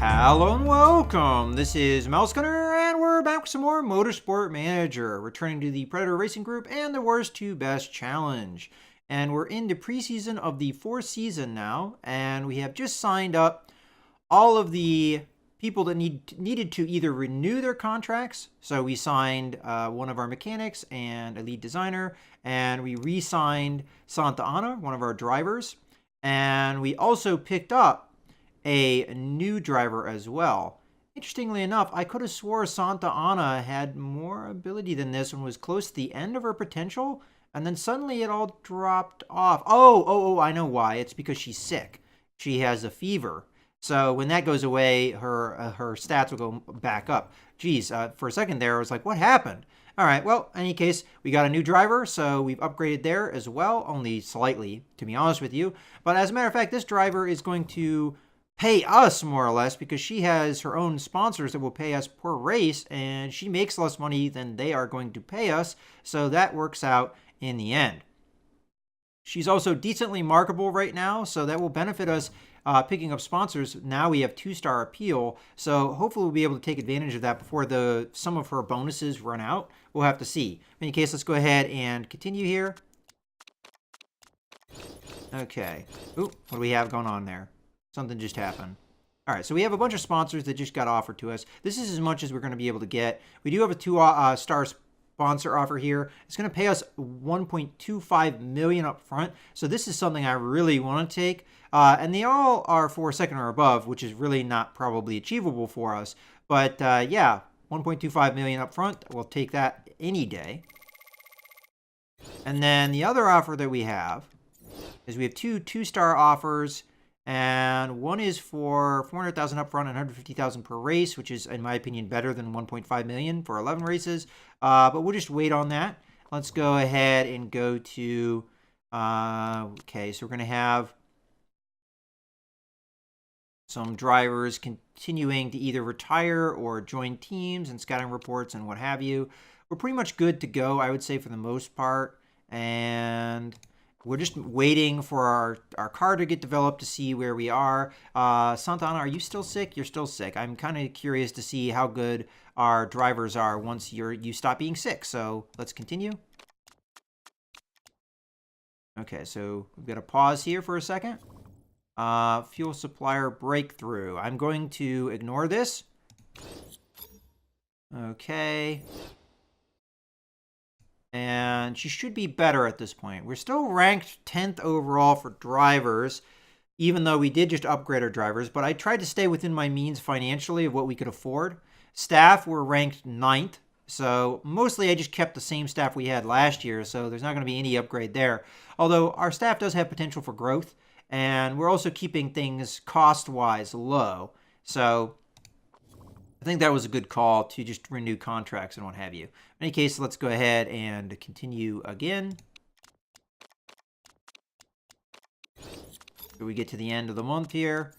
Hello and welcome. This is Mouse Gunner, and we're back with some more Motorsport Manager, returning to the Predator Racing Group and the Worst to Best Challenge. And we're into preseason of the fourth season now, and we have just signed up all of the people that needed to either renew their contracts. So we signed one of our mechanics and a lead designer, and we re-signed Santa Ana, one of our drivers, and we also picked up a new driver as well. Interestingly enough, I could have swore Santa Ana had more ability than this and was close to the end of her potential, and then suddenly it all dropped off. Oh, I know why. It's because she's sick. She has a fever. So when that goes away, her stats will go back up. Geez, for a second there, I was like, what happened? All right, well, in any case, we got a new driver, so we've upgraded there as well, only slightly, to be honest with you. But as a matter of fact, this driver is going to pay us more or less because she has her own sponsors that will pay us per race, and she makes less money than they are going to pay us, so that works out in the end. She's also decently marketable right now, so that will benefit us picking up sponsors. Now we have 2-star appeal, so hopefully we'll be able to take advantage of that before some of her bonuses run out. We'll have to see. In any case, let's go ahead and continue here. Okay. Ooh, what do we have going on there? Something just happened. All right, so we have a bunch of sponsors that just got offered to us. This is as much as we're going to be able to get. We do have a 2-star sponsor offer here. It's going to pay us $1.25 million up front. So this is something I really want to take. And they all are for second or above, which is really not probably achievable for us. But yeah, $1.25 million up front. We'll take that any day. And then the other offer that we have is we have two-star offers. And one is for $400,000 up front and $150,000 per race, which is, in my opinion, better than $1.5 million for 11 races. But we'll just wait on that. Let's go ahead and go to, okay, so we're going to have some drivers continuing to either retire or join teams and scouting reports and what have you. We're pretty much good to go, I would say, for the most part. And we're just waiting for our car to get developed to see where we are. Santa Ana, are you still sick? You're still sick. I'm kind of curious to see how good our drivers are once you stop being sick. So let's continue. Okay, so we've got to pause here for a second. Fuel supplier breakthrough. I'm going to ignore this. Okay. And she should be better at this point. We're still ranked 10th overall for drivers, even though we did just upgrade our drivers. But I tried to stay within my means financially of what we could afford. Staff were ranked 9th. So mostly I just kept the same staff we had last year. So there's not going to be any upgrade there. Although our staff does have potential for growth. And we're also keeping things cost-wise low. So I think that was a good call to just renew contracts and what have you. In any case, let's go ahead and continue again. So we get to the end of the month here.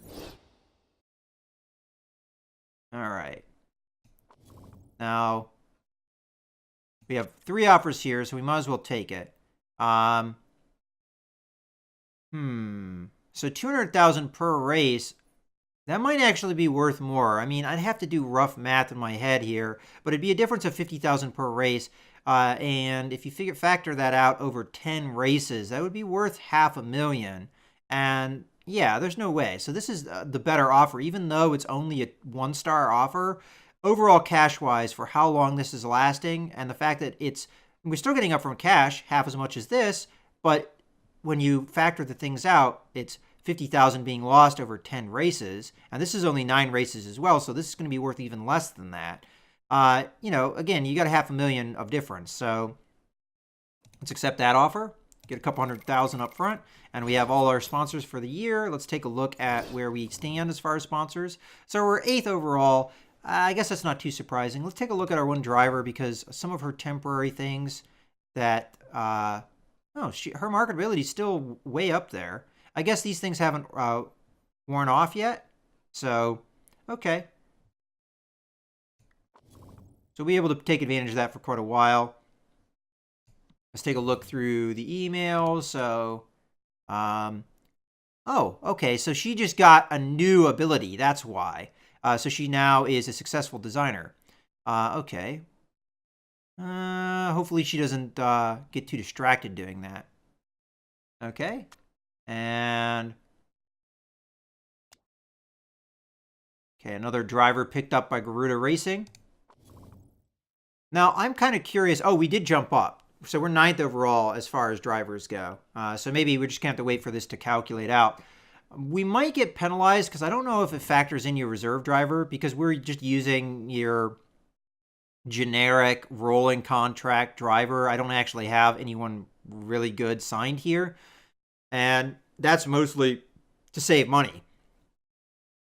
All right. Now, we have 3 offers here, so we might as well take it. So $200,000 per race. That might actually be worth more. I mean, I'd have to do rough math in my head here, but it'd be a difference of $50,000 per race. And if you factor that out over 10 races, that would be worth $500,000. And yeah, there's no way. So this is the better offer, even though it's only a 1-star offer. Overall, cash-wise, for how long this is lasting, and the fact that we're still getting upfront cash, half as much as this, but when you factor the things out, it's $50,000 being lost over 10 races, and this is only 9 races as well, so this is going to be worth even less than that. Again, you got $500,000 of difference, so let's accept that offer. Get a couple $100,000 up front, and we have all our sponsors for the year. Let's take a look at where we stand as far as sponsors. So we're 8th overall. I guess that's not too surprising. Let's take a look at our one driver because some of her temporary things that, her marketability is still way up there. I guess these things haven't worn off yet. So, okay. So we'll be able to take advantage of that for quite a while. Let's take a look through the emails. So, oh, okay. So she just got a new ability. That's why. So she now is a successful designer. Okay. Hopefully she doesn't get too distracted doing that. Okay. And okay, another driver picked up by Garuda Racing. Now, I'm kind of curious. Oh, we did jump up. So we're 9th overall as far as drivers go. So maybe we're just going to have to wait for this to calculate out. We might get penalized because I don't know if it factors in your reserve driver because we're just using your generic rolling contract driver. I don't actually have anyone really good signed here. And that's mostly to save money.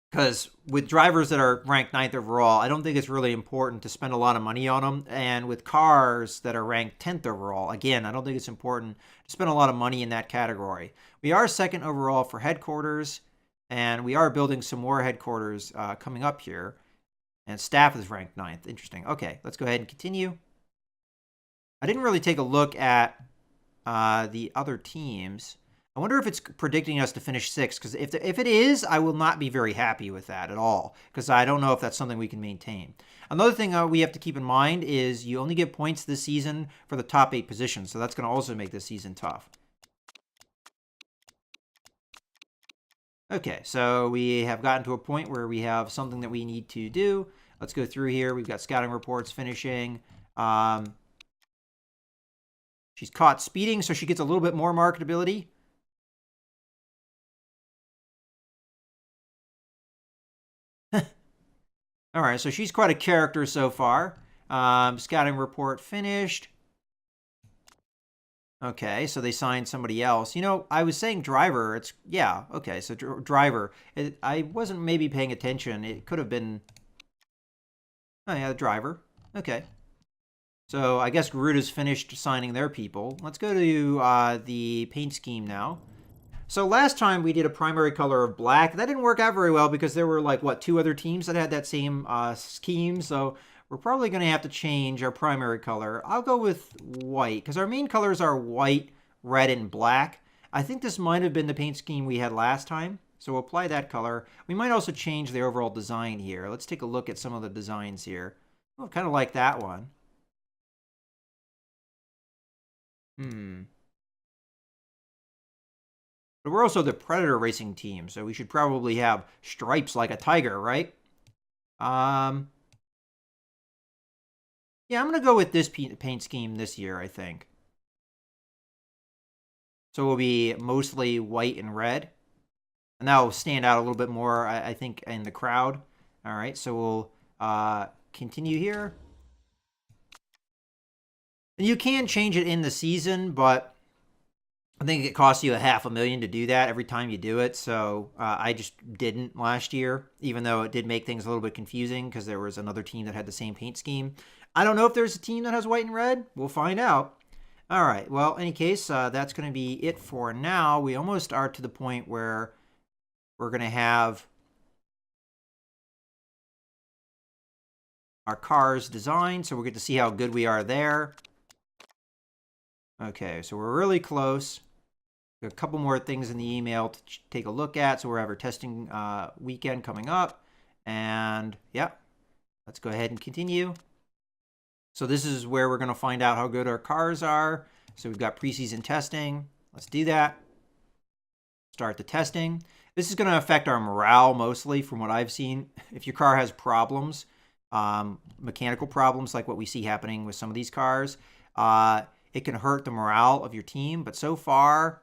Because with drivers that are ranked 9th overall, I don't think it's really important to spend a lot of money on them. And with cars that are ranked 10th overall, again, I don't think it's important to spend a lot of money in that category. We are 2nd overall for headquarters, and we are building some more headquarters coming up here. And staff is ranked 9th. Interesting. Okay, let's go ahead and continue. I didn't really take a look at the other teams. I wonder if it's predicting us to finish 6th, because if it is, I will not be very happy with that at all, because I don't know if that's something we can maintain. Another thing we have to keep in mind is you only get points this season for the top 8 positions, so that's going to also make this season tough. Okay, so we have gotten to a point where we have something that we need to do. Let's go through here. We've got scouting reports finishing. She's caught speeding, so she gets a little bit more marketability. All right, so she's quite a character so far. Scouting report finished. Okay, so they signed somebody else. You know, I was saying driver. Yeah, okay, so driver. I wasn't maybe paying attention. It could have been... Oh, yeah, the driver. Okay. So I guess Garuda's finished signing their people. Let's go to the paint scheme now. So last time we did a primary color of black. That didn't work out very well because there were like, what, 2 other teams that had that same scheme. So we're probably going to have to change our primary color. I'll go with white because our main colors are white, red, and black. I think this might have been the paint scheme we had last time. So we'll apply that color. We might also change the overall design here. Let's take a look at some of the designs here. Oh, kind of like that one. But we're also the Predator Racing team, so we should probably have stripes like a tiger, right? Yeah, I'm going to go with this paint scheme this year, I think. So we'll be mostly white and red. And that will stand out a little bit more, I think, in the crowd. All right, so we'll continue here. And you can change it in the season, but I think it costs you $500,000 to do that every time you do it. So I just didn't last year, even though it did make things a little bit confusing because there was another team that had the same paint scheme. I don't know if there's a team that has white and red. We'll find out. All right. Well, in any case, that's going to be it for now. We almost are to the point where we're going to have our cars designed. So we'll get to see how good we are there. Okay, so we're really close. A couple more things in the email to take a look at. So we're having our testing weekend coming up. And yeah, let's go ahead and continue. So this is where we're going to find out how good our cars are. So we've got preseason testing. Let's do that. Start the testing. This is going to affect our morale mostly from what I've seen. If your car has problems, mechanical problems like what we see happening with some of these cars, it can hurt the morale of your team. But so far,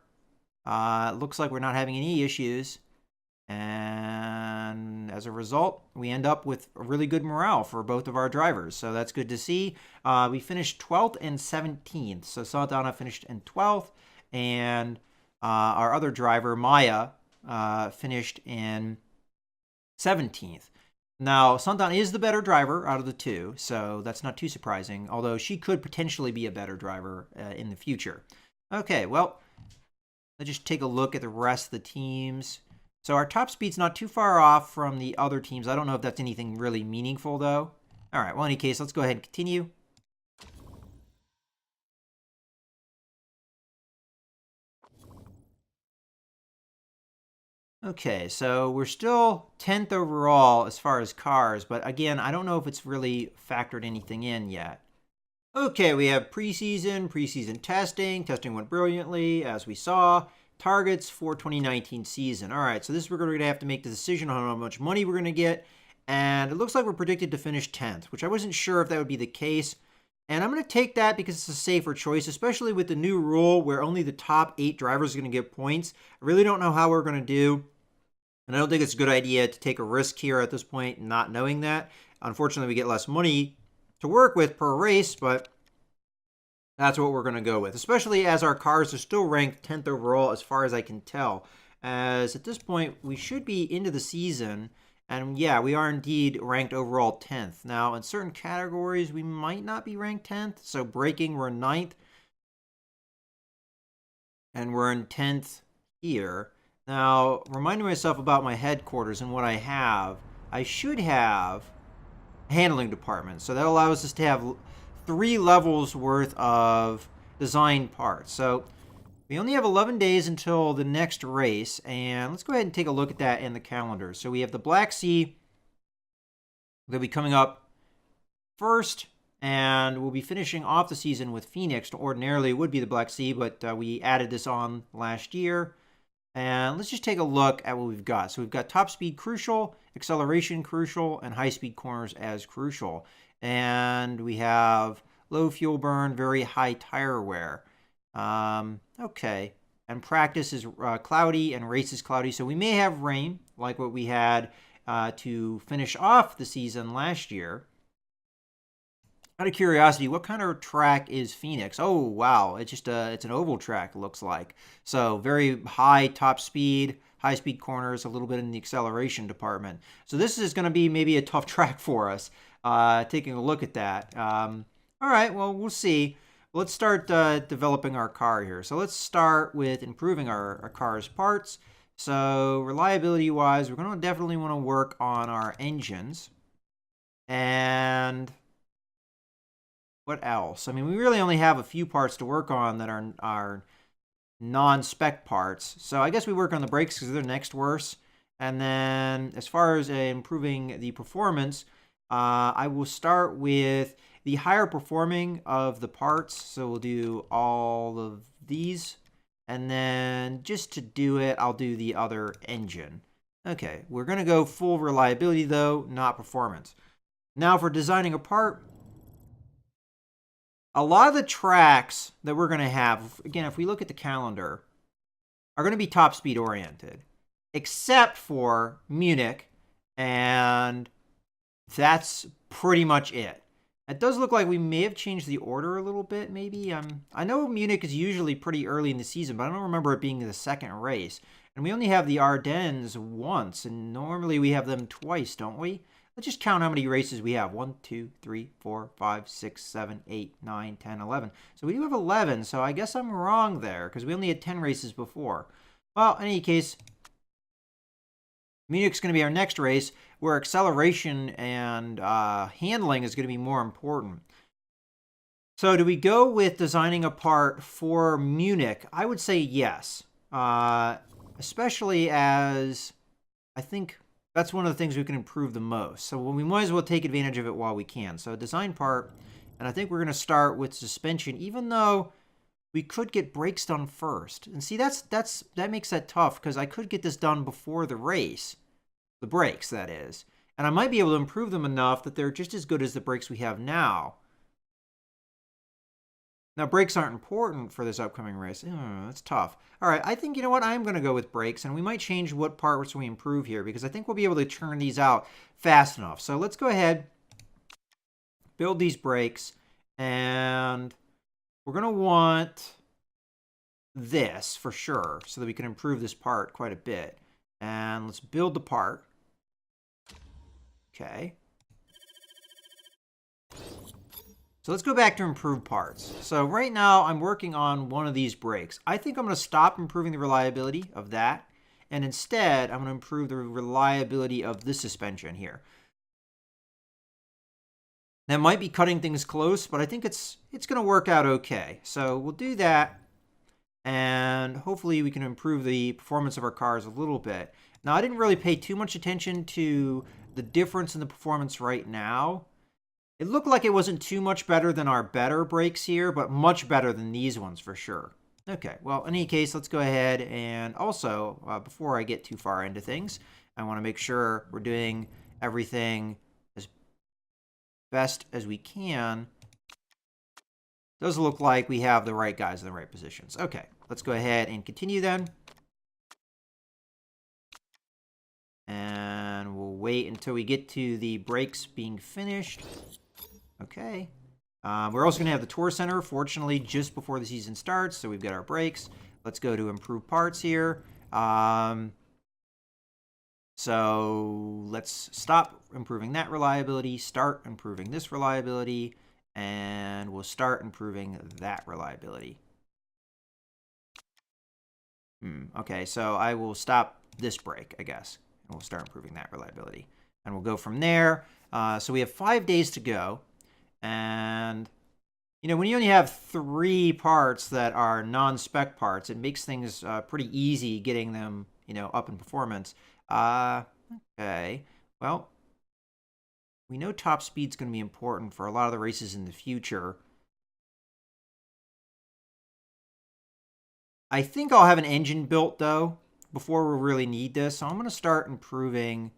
it looks like we're not having any issues. And as a result, we end up with a really good morale for both of our drivers. So that's good to see. We finished 12th and 17th. So Santana finished in 12th. And our other driver, Maya, finished in 17th. Now, Santana is the better driver out of the 2, so that's not too surprising, although she could potentially be a better driver in the future. Okay, well, let's just take a look at the rest of the teams. So our top speed's not too far off from the other teams. I don't know if that's anything really meaningful, though. All right, well, in any case, let's go ahead and continue. Okay, so we're still 10th overall as far as cars, but again, I don't know if it's really factored anything in yet. Okay, we have preseason testing. Testing went brilliantly, as we saw. Targets for 2019 season. All right, so this we're going to have to make the decision on how much money we're going to get. And it looks like we're predicted to finish 10th, which I wasn't sure if that would be the case. And I'm going to take that because it's a safer choice, especially with the new rule where only the top 8 drivers are going to get points. I really don't know how we're going to do. And I don't think it's a good idea to take a risk here at this point, not knowing that. Unfortunately, we get less money to work with per race, but that's what we're going to go with, especially as our cars are still ranked 10th overall as far as I can tell. As at this point, we should be into the season, and yeah, we are indeed ranked overall 10th. Now, in certain categories, we might not be ranked 10th. So braking, we're 9th, and we're in 10th here. Now, reminding myself about my headquarters and what I have, I should have a handling department. So that allows us to have 3 levels worth of design parts. So we only have 11 days until the next race, and let's go ahead and take a look at that in the calendar. So we have the Black Sea that'll be coming up first, and we'll be finishing off the season with Phoenix. Ordinarily it would be the Black Sea, but we added this on last year. And let's just take a look at what we've got. So we've got top speed crucial, acceleration crucial, and high speed corners as crucial. And we have low fuel burn, very high tire wear. Okay. And practice is cloudy and race is cloudy. So we may have rain like what we had to finish off the season last year. Out of curiosity, what kind of track is Phoenix? Oh, wow. It's just it's an oval track, it looks like. So very high top speed, high speed corners, a little bit in the acceleration department. So this is going to be maybe a tough track for us, taking a look at that. All right, well, we'll see. Let's start developing our car here. So let's start with improving our car's parts. So reliability-wise, we're going to definitely want to work on our engines. And what else? I mean, we really only have a few parts to work on that are non-spec parts. So I guess we work on the brakes because they're next worst. And then as far as improving the performance, I will start with the higher performing of the parts. So we'll do all of these. And then just to do it, I'll do the other engine. Okay, we're going to go full reliability though, not performance. Now for designing a part, a lot of the tracks that we're going to have, again, if we look at the calendar, are going to be top speed oriented, except for Munich, and that's pretty much it. It does look like we may have changed the order a little bit, maybe. I know Munich is usually pretty early in the season, but I don't remember it being the second race. And we only have the Ardennes once, and normally we have them twice, don't we? Let's just count how many races we have. 1, 2, 3, 4, 5, 6, 7, 8, 9, 10, 11. So we do have 11, so I guess I'm wrong there, because we only had 10 races before. Well, in any case, Munich's going to be our next race, where acceleration and handling is going to be more important. So do we go with designing a part for Munich? I would say yes, especially as I think that's one of the things we can improve the most. So we might as well take advantage of it while we can. So design part, and I think we're going to start with suspension, even though we could get brakes done first. And see, that makes that tough, because I could get this done before the race. The brakes, that is. And I might be able to improve them enough that they're just as good as the brakes we have now. Now, brakes aren't important for this upcoming race. That's tough. All right, I think, you know what, I'm going to go with brakes, and we might change what parts we improve here, because I think we'll be able to turn these out fast enough. So let's go ahead, build these brakes, and we're going to want this for sure, so that we can improve this part quite a bit. And let's build the part. Okay. So let's go back to improved parts. So right now I'm working on one of these brakes. I think I'm going to stop improving the reliability of that, and instead I'm going to improve the reliability of this suspension here. That might be cutting things close, but I think it's going to work out okay. So we'll do that, and hopefully we can improve the performance of our cars a little bit. Now, I didn't really pay too much attention to the difference in the performance right now. It looked like it wasn't too much better than our better brakes here, but much better than these ones for sure. Okay, well, in any case, let's go ahead and also, before I get too far into things, I want to make sure we're doing everything as best as we can. Does look like we have the right guys in the right positions. Okay, let's go ahead and continue then. And we'll wait until we get to the brakes being finished. Okay. We're also going to have the Tour Center, fortunately, just before the season starts. So we've got our brakes. Let's go to improve parts here. So let's stop improving that reliability, start improving this reliability, and we'll start improving that reliability. Okay, so I will stop this brake, I guess, and we'll start improving that reliability. And we'll go from there. So we have 5 days to go. And, you know, when you only have 3 parts that are non-spec parts, it makes things pretty easy getting them, you know, up in performance. Okay, well, we know top speed's going to be important for a lot of the races in the future. I think I'll have an engine built, though, before we really need this. So I'm going to start improving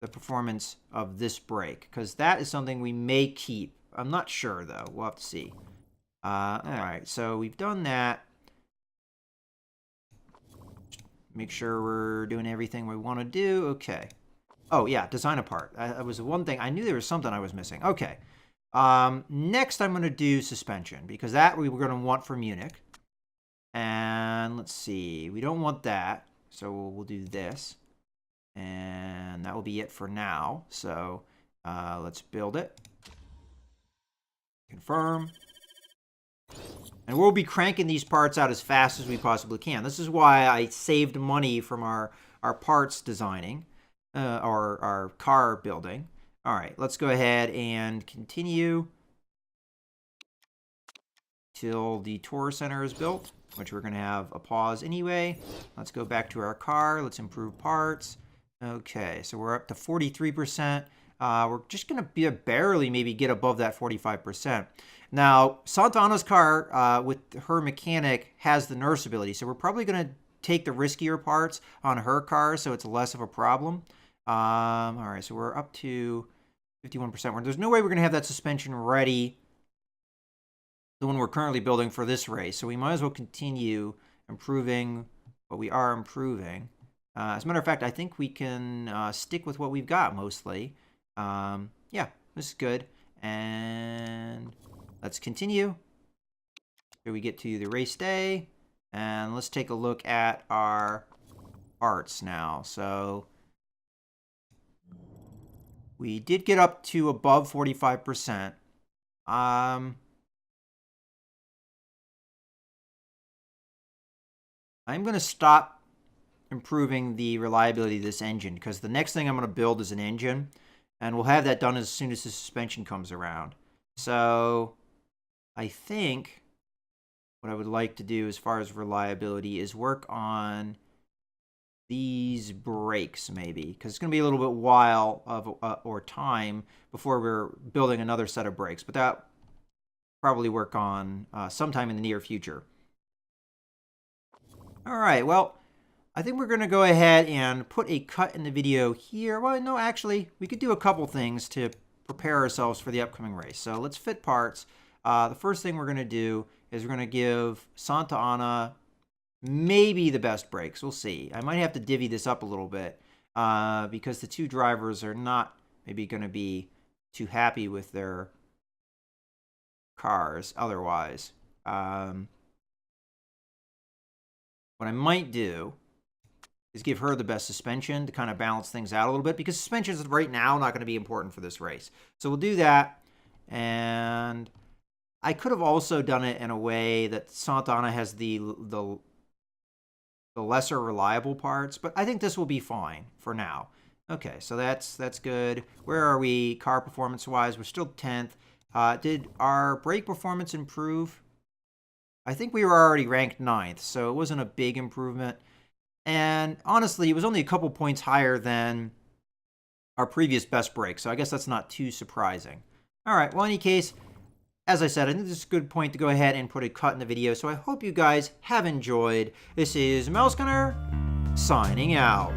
the performance of this brake, because that is something we may keep. I'm not sure, though. We'll have to see. All right, so we've done that. Make sure we're doing everything we want to do. Okay. Oh, yeah, design a part. That was the one thing. I knew there was something I was missing. Okay. Next, I'm going to do suspension, because that we were going to want for Munich. And let's see. We don't want that, so we'll do this. And that will be it for now. So let's build it. Confirm. And we'll be cranking these parts out as fast as we possibly can. This is why I saved money from our parts designing, or our car building. All right, let's go ahead and continue till the Tour Center is built, which we're going to have a pause anyway. Let's go back to our car. Let's improve parts. Okay, so we're up to 43%. We're just going to be barely maybe get above that 45%. Now, Santana's car with her mechanic has the nurse ability, so we're probably going to take the riskier parts on her car so it's less of a problem. All right, so we're up to 51%. There's no way we're going to have that suspension ready, the one we're currently building for this race, so we might as well continue improving what we are improving. As a matter of fact, I think we can stick with what we've got mostly. Yeah, this is good. And let's continue. Here we get to the race day. And let's take a look at our parts now. So we did get up to above 45%. I'm going to stop improving the reliability of this engine, because the next thing I'm going to build is an engine, and we'll have that done as soon as the suspension comes around. So I think what I would like to do as far as reliability is work on these brakes maybe, because it's going to be a little bit while of or time before we're building another set of brakes, but that probably work on sometime in the near future. All right, well, I think we're going to go ahead and put a cut in the video here. Well, no, actually, we could do a couple things to prepare ourselves for the upcoming race. So let's fit parts. The first thing we're going to do is we're going to give Santa Ana maybe the best brakes. We'll see. I might have to divvy this up a little bit because the two drivers are not maybe going to be too happy with their cars otherwise. What I might do is give her the best suspension to kind of balance things out a little bit, because suspension is right now not going to be important for this race. So we'll do that. And I could have also done it in a way that Santa Ana has the lesser reliable parts, but I think this will be fine for now. Okay, so that's good. Where are we car performance wise? We're still 10th. Did our brake performance improve? I think we were already ranked 9th, so it wasn't a big improvement. And honestly, it was only a couple points higher than our previous best break, so I guess that's not too surprising. All right, well, in any case, as I said, I think this is a good point to go ahead and put a cut in the video, so I hope you guys have enjoyed. This is Mouse Gunner, signing out.